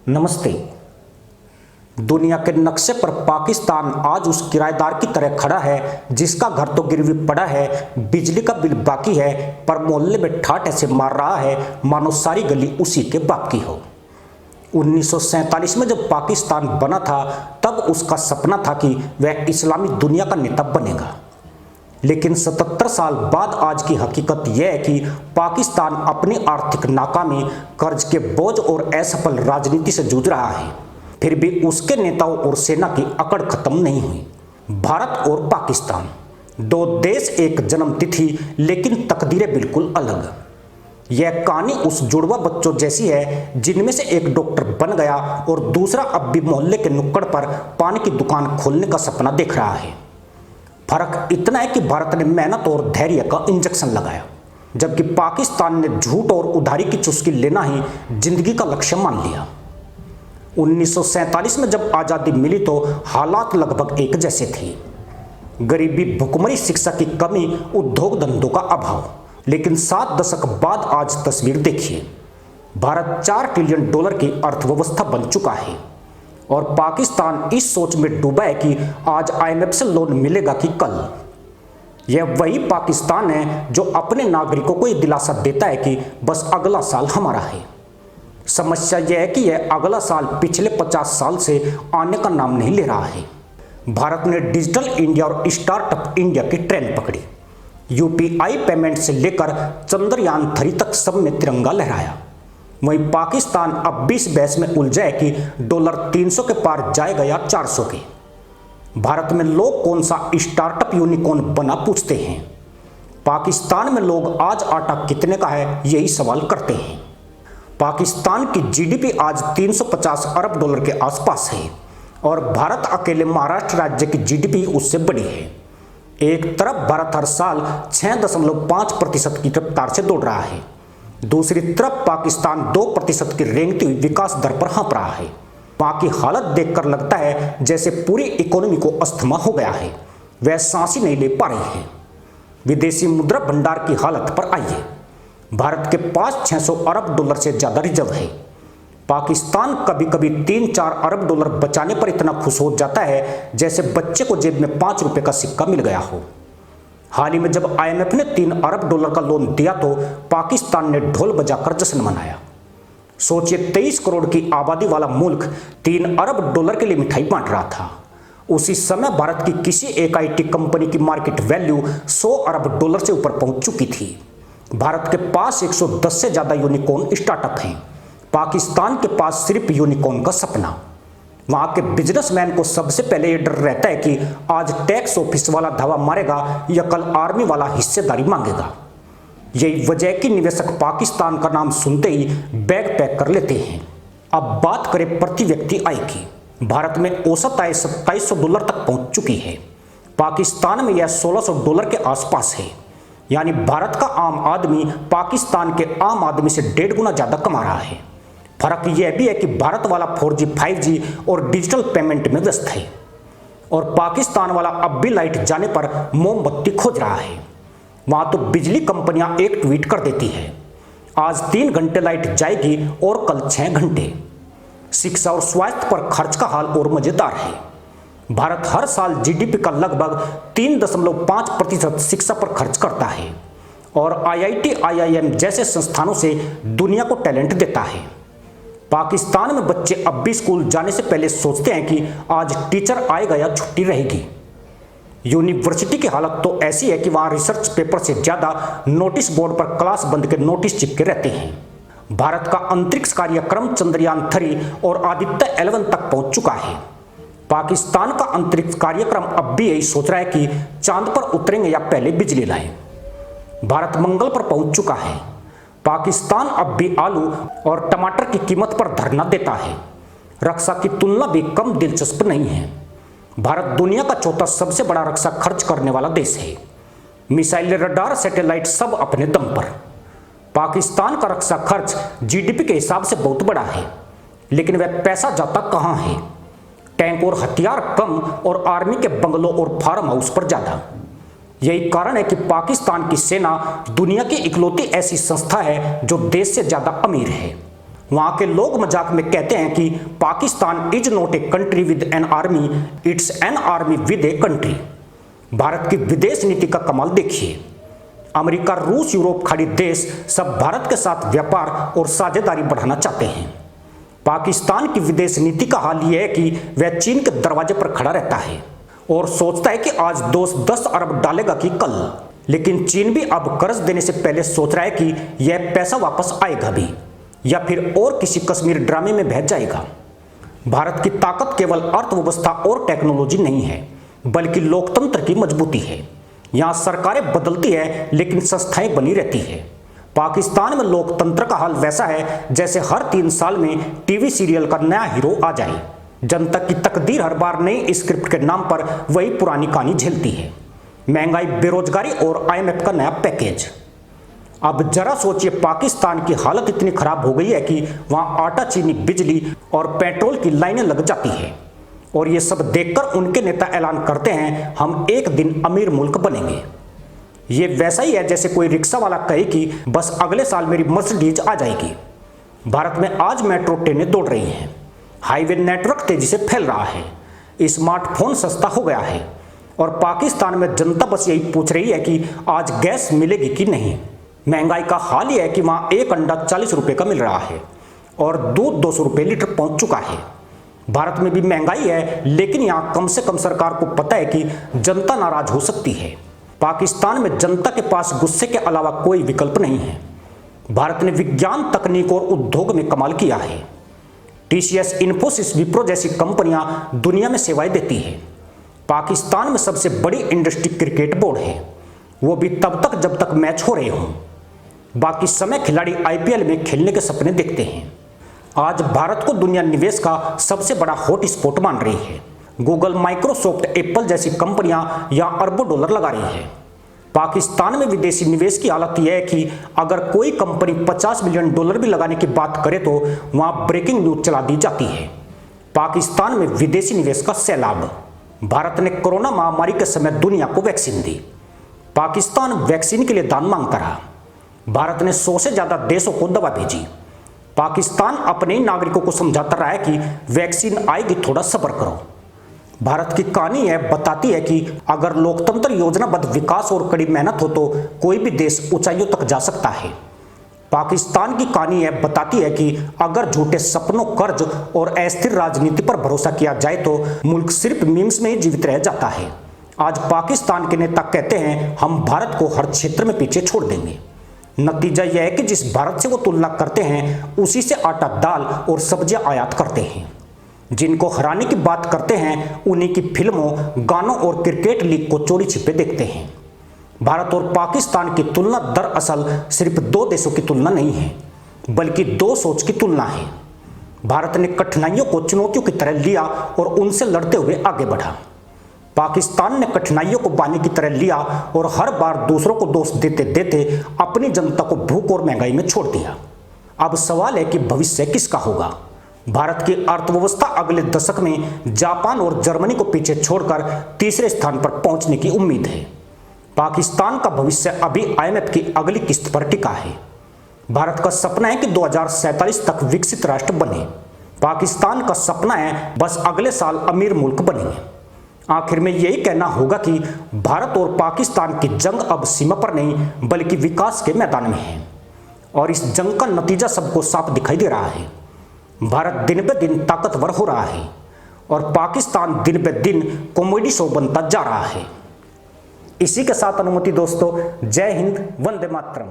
नमस्ते। दुनिया के नक्शे पर पाकिस्तान आज उस किराएदार की तरह खड़ा है जिसका घर तो गिरवी पड़ा है, बिजली का बिल बाकी है, पर मोहल्ले में ठाठ ऐसे मार रहा है मानो सारी गली उसी के बाप की हो। 1947 में जब पाकिस्तान बना था तब उसका सपना था कि वह इस्लामी दुनिया का नेता बनेगा, लेकिन 77 साल बाद आज की हकीकत यह है कि पाकिस्तान अपनी आर्थिक नाकामी, कर्ज के बोझ और असफल राजनीति से जूझ रहा है। फिर भी उसके नेताओं और सेना की अकड़ खत्म नहीं हुई। भारत और पाकिस्तान, दो देश, एक जन्मतिथि, लेकिन तकदीरें बिल्कुल अलग। यह कहानी उस जुड़वा बच्चों जैसी है जिनमें से एक डॉक्टर बन गया और दूसरा अब भी मोहल्ले के नुक्कड़ पर पान की दुकान खोलने का सपना देख रहा है। फर्क इतना है कि भारत ने मेहनत और धैर्य का इंजेक्शन लगाया, जबकि पाकिस्तान ने झूठ और उधारी की चुस्की लेना ही जिंदगी का लक्ष्य मान लिया। 1947 में जब आज़ादी मिली तो हालात लगभग एक जैसे थे। गरीबी, भुखमरी, शिक्षा की कमी, उद्योग धंधों का अभाव। लेकिन 7 दशक बाद आज तस्वीर देखिए। भारत $4 ट्रिलियन की अर्थव्यवस्था बन चुका है और पाकिस्तान इस सोच में डूबा है कि आज IMF से लोन मिलेगा कि कल। यह वही पाकिस्तान है जो अपने नागरिकों को यह दिलासा देता है कि बस अगला साल हमारा है। समस्या यह है कि यह अगला साल पिछले 50 साल से आने का नाम नहीं ले रहा है। भारत ने डिजिटल इंडिया और स्टार्टअप इंडिया की ट्रेन पकड़ी। UPI पेमेंट से लेकर चंद्रयान 3 तक सब में तिरंगा लहराया। वहीं पाकिस्तान अब भी इस बहस में उलझा है कि डॉलर 300 के पार जाएगा या 400 के। भारत में लोग कौन सा स्टार्टअप यूनिकॉर्न बना पूछते हैं। पाकिस्तान में लोग आज आटा कितने का है यही सवाल करते हैं। पाकिस्तान की GDP आज $350 अरब के आसपास है और भारत अकेले महाराष्ट्र राज्य की GDP उससे बड़ी है। एक तरफ भारत हर साल 6.5% की रफ्तार से दौड़ रहा है, दूसरी तरफ पाकिस्तान 2% की रेंगती हुई विकास दर पर हाँप रहा है। वहाँ की हालत देखकर लगता है जैसे पूरी इकोनॉमी को अस्थमा हो गया है, वह सांस ही नहीं ले पा रही है। विदेशी मुद्रा भंडार की हालत पर आइए। भारत के पास $600 अरब से ज़्यादा रिजर्व है। पाकिस्तान कभी कभी $3-4 अरब बचाने पर इतना खुश हो जाता है जैसे बच्चे को जेब में $5 का सिक्का मिल गया हो। हाल ही में जब IMF ने $3 अरब का लोन दिया तो पाकिस्तान ने ढोल बजाकर जश्न मनाया। सोचिए, 23 करोड़ की आबादी वाला मुल्क $3 अरब के लिए मिठाई बांट रहा था। उसी समय भारत की किसी एक IT कंपनी की मार्केट वैल्यू $100 अरब से ऊपर पहुंच चुकी थी। भारत के पास 110 से ज्यादा यूनिकॉर्न स्टार्टअप हैं। पाकिस्तान के पास सिर्फ यूनिकॉर्न का सपना। वहां के बिजनेसमैन को सबसे पहले यह डर रहता है कि आज टैक्स ऑफिस वाला धावा मारेगा या कल आर्मी वाला हिस्सेदारी मांगेगा। यही वजह है कि निवेशक पाकिस्तान का नाम सुनते ही बैग पैक कर लेते हैं। अब बात करें प्रति व्यक्ति आय की। भारत में औसत आय $2700 तक पहुंच चुकी है। पाकिस्तान में यह $1600 के आसपास है। यानी भारत का आम आदमी पाकिस्तान के आम आदमी से 1.5 गुना ज्यादा कमा रहा है। फर्क यह भी है कि भारत वाला 4G, 5G और डिजिटल पेमेंट में व्यस्त है और पाकिस्तान वाला अब भी लाइट जाने पर मोमबत्ती खोज रहा है। वहां तो बिजली कंपनियां एक ट्वीट कर देती है, आज 3 घंटे लाइट जाएगी और कल 6 घंटे। शिक्षा और स्वास्थ्य पर खर्च का हाल और मजेदार है। भारत हर साल GDP का लगभग 3.5% शिक्षा पर खर्च करता है और IIT, IIM जैसे संस्थानों से दुनिया को टैलेंट देता है। पाकिस्तान में बच्चे अब भी स्कूल जाने से पहले सोचते हैं कि आज टीचर आएगा या छुट्टी रहेगी। यूनिवर्सिटी की हालत तो ऐसी है कि वहां रिसर्च पेपर से ज्यादा नोटिस बोर्ड पर क्लास बंद के नोटिस चिपके रहते हैं। भारत का अंतरिक्ष कार्यक्रम चंद्रयान 3 और आदित्य 11 तक पहुंच चुका है। पाकिस्तान का अंतरिक्ष कार्यक्रम अब भी यही सोच रहा है कि चांद पर उतरेंगे या पहले बिजली लाएं। भारत मंगल पर पहुंच चुका है। पाकिस्तान अब भी आलू और टमाटर की कीमत पर धरना देता है। रक्षा की तुलना भी कम दिलचस्प नहीं है। भारत दुनिया का चौथा सबसे बड़ा रक्षा खर्च करने वाला देश है। मिसाइल, रडार, सैटेलाइट सब अपने दम पर। पाकिस्तान का रक्षा खर्च GDP के हिसाब से बहुत बड़ा है, लेकिन वह पैसा जाता कहां है? टैंक और हथियार कम और आर्मी के बंगलों और फार्म हाउस पर ज्यादा। यही कारण है कि पाकिस्तान की सेना दुनिया की इकलौती ऐसी संस्था है जो देश से ज्यादा अमीर है। वहां के लोग मजाक में कहते हैं कि Pakistan is not a country with an army, it's an army with a country. Bharat की विदेश नीति का कमाल देखिए। अमेरिका, रूस, यूरोप, खाड़ी देश सब भारत के साथ व्यापार और साझेदारी बढ़ाना चाहते हैं। पाकिस्तान की विदेश नीति का हाल यह है कि वह चीन के दरवाजे पर खड़ा रहता है और सोचता है कि आज दोस्त 10 अरब डालेगा कि कल। लेकिन चीन भी अब कर्ज देने से पहले सोच रहा है कि यह पैसा वापस आएगा भी या फिर और किसी कश्मीर ड्रामे में बह जाएगा। भारत की ताकत केवल अर्थव्यवस्था और टेक्नोलॉजी नहीं है, बल्कि लोकतंत्र की मजबूती है। यहाँ सरकारें बदलती है लेकिन संस्थाएं बनी रहती है। पाकिस्तान में लोकतंत्र का हाल वैसा है जैसे हर 3 साल में टीवी सीरियल का नया हीरो आ जाए। जनता की तकदीर हर बार नई स्क्रिप्ट के नाम पर वही पुरानी कहानी झेलती है। महंगाई, बेरोजगारी और IMF का नया पैकेज। अब जरा सोचिए, पाकिस्तान की हालत इतनी खराब हो गई है कि वहां आटा, चीनी, बिजली और पेट्रोल की लाइनें लग जाती है और ये सब देखकर उनके नेता ऐलान करते हैं हम एक दिन अमीर मुल्क बनेंगे। ये वैसा ही है जैसे कोई रिक्शा वाला कहे कि बस अगले साल मेरी मर्सिडीज आ जाएगी। भारत में आज मेट्रो ट्रेनें दौड़ रही हैं, हाईवे नेटवर्क तेजी से फैल रहा है, स्मार्टफोन सस्ता हो गया है और पाकिस्तान में जनता बस यही पूछ रही है कि आज गैस मिलेगी कि नहीं। महंगाई का हाल यह है कि वहाँ एक अंडा 40 रुपये का मिल रहा है और दूध 200 रुपये लीटर पहुँच चुका है। भारत में भी महंगाई है, लेकिन यहाँ कम से कम सरकार को पता है कि जनता नाराज हो सकती है। पाकिस्तान में जनता के पास गुस्से के अलावा कोई विकल्प नहीं है। भारत ने विज्ञान, तकनीक और उद्योग में कमाल किया है। TCS, इन्फोसिस, विप्रो जैसी कंपनियां दुनिया में सेवाएं देती है। पाकिस्तान में सबसे बड़ी इंडस्ट्री क्रिकेट बोर्ड है, वो भी तब तक जब तक मैच हो रहे हों। बाकी समय खिलाड़ी IPL में खेलने के सपने देखते हैं। आज भारत को दुनिया निवेश का सबसे बड़ा हॉट स्पॉट मान रही है। गूगल, माइक्रोसॉफ्ट, एप्पल जैसी कंपनियां यहां अरबों डॉलर लगा रही है। पाकिस्तान में विदेशी निवेश की हालत यह है कि अगर कोई कंपनी $50 मिलियन भी लगाने की बात करे तो वहां ब्रेकिंग न्यूज चला दी जाती है। पाकिस्तान में विदेशी निवेश का सैलाब। भारत ने कोरोना महामारी के समय दुनिया को वैक्सीन दी। पाकिस्तान वैक्सीन के लिए दान मांगता रहा। भारत ने 100 से ज्यादा देशों को दवा भेजी। पाकिस्तान अपने ही नागरिकों को समझाता रहा है कि वैक्सीन आएगी, थोड़ा सब्र करो। भारत की कहानी है बताती है कि अगर लोकतंत्र, योजनाबद्ध विकास और कड़ी मेहनत हो तो कोई भी देश ऊंचाइयों तक जा सकता है। पाकिस्तान की कहानी है बताती है कि अगर झूठे सपनों, कर्ज और अस्थिर राजनीति पर भरोसा किया जाए तो मुल्क सिर्फ मीम्स में ही जीवित रह जाता है। आज पाकिस्तान के नेता कहते हैं हम भारत को हर क्षेत्र में पीछे छोड़ देंगे। नतीजा यह है कि जिस भारत से वो तुलना करते हैं उसी से आटा, दाल और सब्जियां आयात करते हैं। जिनको हराने की बात करते हैं उन्हीं की फिल्मों, गानों और क्रिकेट लीग को चोरी छिपे देखते हैं। भारत और पाकिस्तान की तुलना दरअसल सिर्फ 2 देशों की तुलना नहीं है, बल्कि 2 सोच की तुलना है। भारत ने कठिनाइयों को चुनौतियों की तरह लिया और उनसे लड़ते हुए आगे बढ़ा। पाकिस्तान ने कठिनाइयों को बाने की तरह लिया और हर बार दूसरों को दोष देते देते अपनी जनता को भूख और महंगाई में छोड़ दिया। अब सवाल है कि भविष्य किसका होगा। भारत की अर्थव्यवस्था अगले दशक में जापान और जर्मनी को पीछे छोड़कर तीसरे स्थान पर पहुंचने की उम्मीद है। पाकिस्तान का भविष्य अभी IMF की अगली किस्त पर टिका है। भारत का सपना है कि 2047 तक विकसित राष्ट्र बने। पाकिस्तान का सपना है बस अगले साल अमीर मुल्क बनेंगे। आखिर में यही कहना होगा कि भारत और पाकिस्तान की जंग अब सीमा पर नहीं बल्कि विकास के मैदान में है और इस जंग का नतीजा सबको साफ दिखाई दे रहा है। भारत दिन ब दिन ताकतवर हो रहा है और पाकिस्तान दिन ब दिन कॉमेडी शो बनता जा रहा है। इसी के साथ अनुमति दोस्तों, जय हिंद, वंदे मातरम।